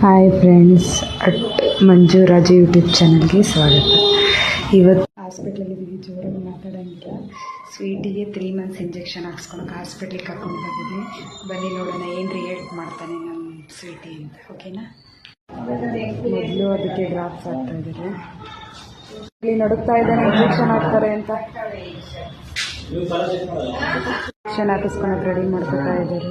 Hi friends, at Manju Raju YouTube ಚಾನಲ್ಗೆ ಸ್ವಾಗತ. ಇವತ್ತು ಹಾಸ್ಪಿಟ್ಲಲ್ಲಿದ್ದೀವಿ, ಜೋರಾಗಿ ಮಾತಾಡೋಂಗಿಲ್ಲ. ಸ್ವೀಟಿಗೆ 3 ಮಂತ್ಸ್ ಇಂಜೆಕ್ಷನ್ ಹಾಕ್ಸ್ಕೊಳಕ್ಕೆ ಹಾಸ್ಪಿಟ್ಲಿಗೆ ಕರ್ಕೊಂಡು ಬಂದಿದ್ವಿ. ಬನ್ನಿ ನೋಡೋಣ ಏನು ರಿಯಾಕ್ಟ್ ಮಾಡ್ತಾನೆ ನಮ್ಮ ಸ್ವೀಟಿ ಅಂತ. ಓಕೆನಾ? ಮೊದಲು ಅದಕ್ಕೆ ಡ್ರಾಪ್ಸ್ ಹಾಕ್ತಾಯಿದ್ದಾರೆ. ಇಲ್ಲಿ ನಡುಕ್ತಾ ಇದ್ದಾನೆ, ಇಂಜೆಕ್ಷನ್ ಹಾಕ್ತಾರೆ ಅಂತ. ಇಂಜೆಕ್ಷನ್ ಹಾಕಿಸ್ಕೊಳಕ್ಕೆ ರೆಡಿ ಮಾಡ್ಕೊತಾ ಇದ್ದಾರೆ.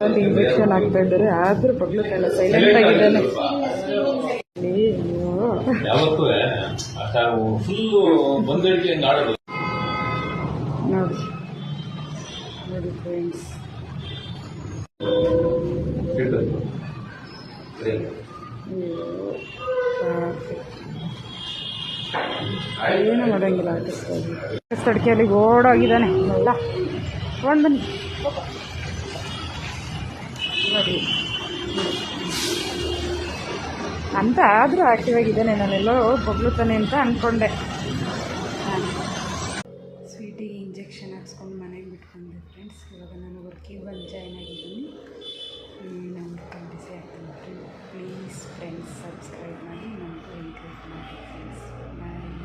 ಒಂದು ಇಂಜೆಕ್ಷನ್ ಆಗ್ತಾ ಇದ್ದಾರೆ, ಆದ್ರೂ ಬಗ್ಲುತ್ತೆಲ್ಲ ಸೈಲೆಂಟ್ ಆಗಿದ್ದಾನೆ. ನೋಡಿ ನೋಡಿ ಫ್ರೆಂಡ್ಸ್, ಏನು ಮಾಡೋಂಗಿಲ್ಲ. ಅಡಿಕೆಯಲ್ಲಿ ಓಡೋಗಿದ್ದಾನೆ. ಎಲ್ಲ ತೊಗೊಂಡು ಬನ್ನಿ ನೋಡಿ ಅಂತ. ಆದರೂ ಆ್ಯಕ್ಟಿವ್ ಆಗಿದ್ದಾನೆ. ನಾನೆಲ್ಲೋ ಬಗ್ಲುತ್ತಾನೆ ಅಂತ ಅಂದ್ಕೊಂಡೆ. ಸ್ವೀಟಿಗೆ ಇಂಜೆಕ್ಷನ್ ಹಾಕ್ಸ್ಕೊಂಡು ಮನೆಗೆ ಬಿಟ್ಕೊಂಡೆ ಫ್ರೆಂಡ್ಸ್. ಇವಾಗ ನಾನು ವರ್ಕಿಗೆ ಬಂದು ಜಾಯ್ನ್ ಆಗಿದ್ದೀನಿ. ನಾನು ಬಿಸಿ ಆಗ್ತೀನಿ. ಪ್ಲೀಸ್ ಫ್ರೆಂಡ್ಸ್, ಸಬ್ಸ್ಕ್ರೈಬ್ ಮಾಡಿ, ನಮಗೂ ಎಂಕರೇಜ್ ಮಾಡಿ ಫ್ರೆಂಡ್ಸ್. ಬಾಯ್.